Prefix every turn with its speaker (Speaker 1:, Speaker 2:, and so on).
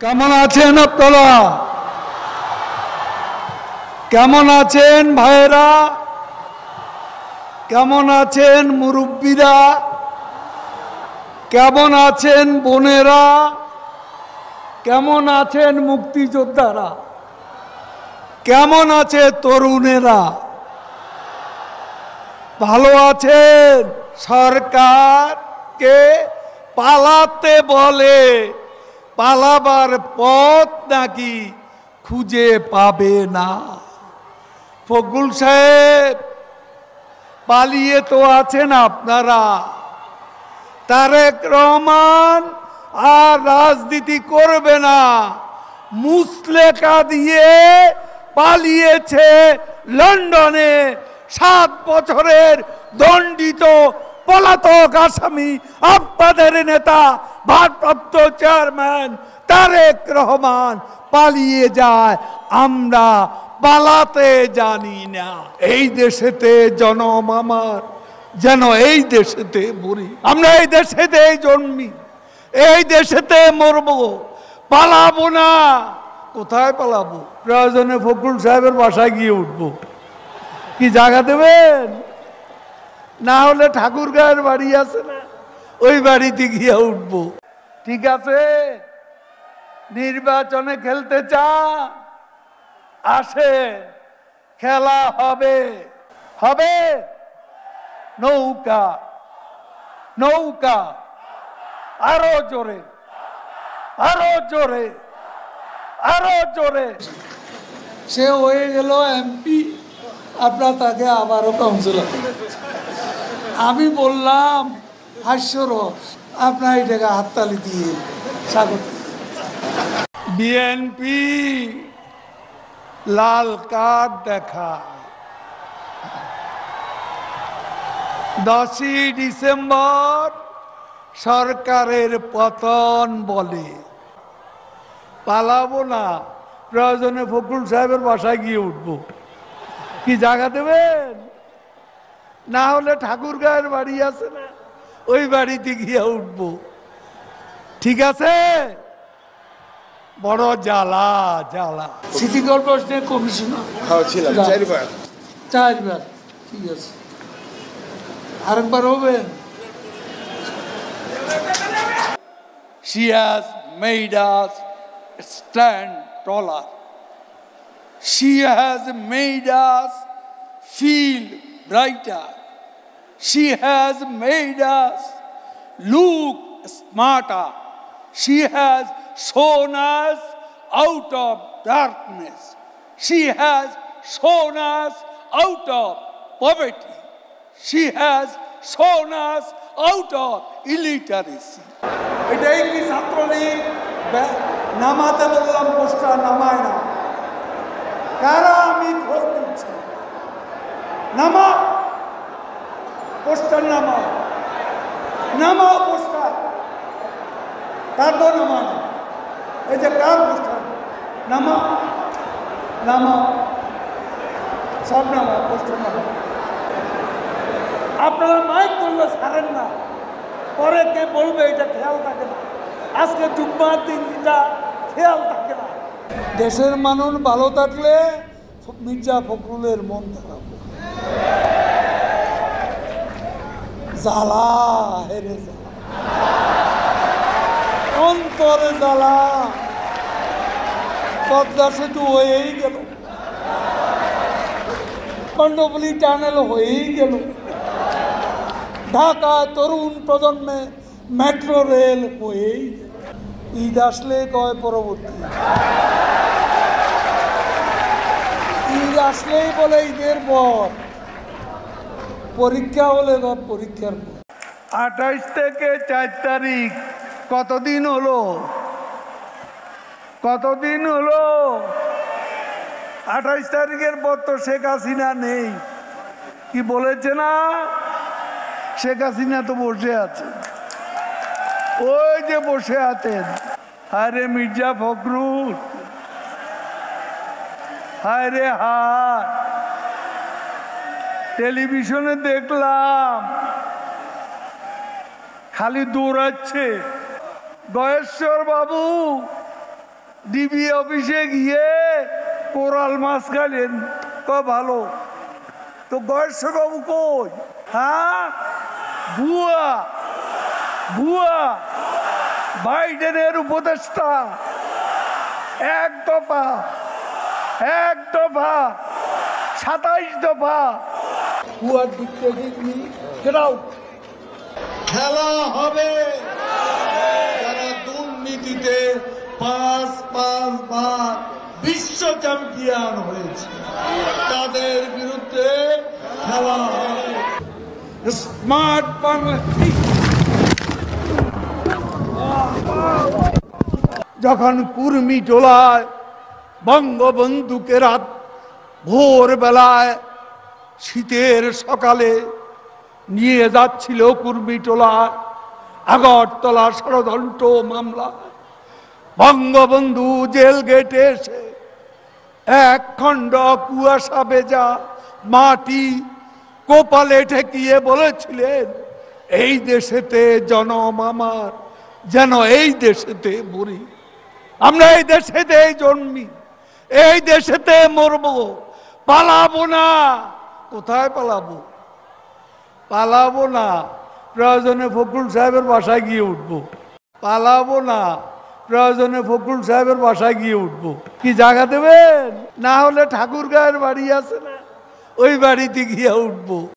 Speaker 1: কেমন আছেন আপনারা? কেমন আছেন ভাইরা? কেমন আছেন মুরব্বীরা? কেমন আছেন বোনেরা? কেমন আছেন মুক্তিযোদ্ধারা? কেমন আছে তরুণেরা? ভালো আছেন? সরকারকে পালাতে বলে পালাবার পথ নাকি খুঁজে পাবে না। ফখরুল সাহেব, পালিয়ে তো আছেন আপনারা। তারেক রহমান আর রাজনীতি করবে না, মুসলেকা দিয়ে পালিয়েছে লন্ডনে। 7 বছরের দণ্ডিত পলাতক আসামি আপনাদের নেতা ভারপ্রাপ্ত চেয়ারম্যান তারেক রহমান পালিয়ে যায়, আমরা পালাতে জানি না। এই দেশেতে জনম আমার, যেন এই দেশেতে মরি। আমরা এই দেশেতে জন্মি, এই দেশেতে মরবো, পালাবো না। কোথায় পালাবো? প্রয়োজনে ফখরুল সাহেবের বাসায় গিয়ে উঠবো। কি জায়গা দেবেন? না হলে ঠাকুরগাঁয়ের বাড়ি আছে না, ওই বাড়িতে গিয়ে উঠবো। ঠিক আছে? নির্বাচনে খেলতে চান? আসে, খেলা হবে। হবে নৌকা, নৌকা, আরো জোরে, আরো জোরে, আরো জোরে। সে হয়ে গেল এমপি, আপনার তাকে আবারও কাউন্সিলর। আমি বললাম হাস্যরস, আপনার এটাকে হাততালি দিয়ে স্বাগত। বিএনপি লাল কার্ড দেখায়। 10ই ডিসেম্বর সরকারের পতন বলে। পালাবো না, প্রয়োজনে ফখরুল সাহেবের বাসায় গিয়ে উঠবো। কি জায়গা দেবেন? না হলে ঠাকুরগাঁয়ের বাড়ি আছে না, ওই বাড়িতে গিয়ে উঠবো। ঠিক আছে? বড় জ্বালা জ্বালা। সিটি কর্পোরেশনের কমিশনার ছিলাম 4বার। ঠিক আছে, আরেকবার হবেন। She has made us stand taller. She has made us feel brighter. She has made us look smarter. She has shown us out of darkness. She has shown us out of poverty. She has shown us out of illiteracy. এটাই কি ছাত্রলীগ? নামাতে বললাম, poster নামায় না। কারা? আমি খোঁজ দিচ্ছি। নামা পোস্টার, নামা, নামা পোস্টার। তারপর নামা না, এই যে কার পোস্টার? নামা, নামা, সব নামা, পোস্টার নামা। আপনারা মাইক করলে ছাড়েন না, পরে কে বলবে এটা খেয়াল থাকে না। আজকে জুম্মার দিন, এটা খেয়াল থাকে না। দেশের মানুষ ভালো থাকলে মির্জা ফখরুলের মন থাকবে। জ্বালা হেরে জ্বালা, অন্তরে জ্বালা। পদ্মা সেতু হয়েই গেল, কর্ণফুলী টানেল হয়েই গেল, ঢাকা তরুণ প্রজন্মে মেট্রো রেল হয়েই গেল। ঈদ আসলে কয় পরবর্তী, ঈদ আসলেই বলে ঈদের পর, পরীক্ষা হলে পরীক্ষার পর। 28 থেকে 4 তারিখ কতদিন হলো? কতদিন হলো? 28 তারিখের পর তো শেখ হাসিনা নেই। কি বলেছে না? শেখ হাসিনা তো বসে আছে, ওই যে বসে আছেন। আরে মির্জা ফখরুল, হায় রে হায়, টেলিভিশনে দেখলাম খালি দৌড়াচ্ছে। গয়েশ্বর বাবু ডিবি অফিসে গিয়ে কোরাল মাছ খাইলেন, ভালো তো গয়েশ্বর বাবু কই? হ্যাঁ, ভুয়া ভুয়া বাইডেনের উপদেষ্টা, এক দফা 27 দফা ভুয়ার
Speaker 2: খেলা হবে যারা দুর্নীতিতে 5 বার বিশ্ব চ্যাম্পিয়ন হয়েছে তাদের বিরুদ্ধে খেলা হবে।
Speaker 1: স্মার্ট বাংলাদেশ যখন কুর্মি টোলায় বঙ্গবন্ধুকে রাত ভোর বেলায় শীতের সকালে নিয়ে যাচ্ছিল কুর্মি টোলা আগরতলা ষড়যন্ত্র মামলা, বঙ্গবন্ধু জেল গেটে এসে এক খণ্ড কুয়াশা ভেজা মাটি কপালে ঠেকিয়ে বলেছিলেন, এই দেশেতে জনম আমার, যেন এই দেশেতে মরি। আমরা এই দেশেতে জন্মি, এই দেশেতে মরব, পালাবো না। কোথায় পালাবো? পালাবো না, প্রয়োজনে ফখরুল সাহেবের বাসায় গিয়ে উঠবো। পালাবো না, প্রয়োজনে ফখরুল সাহেবের বাসায় গিয়ে উঠবো। কি জায়গা দেবেন? না হলে ঠাকুর গায়ের বাড়ি আছে না, ওই বাড়িতে গিয়ে উঠবো।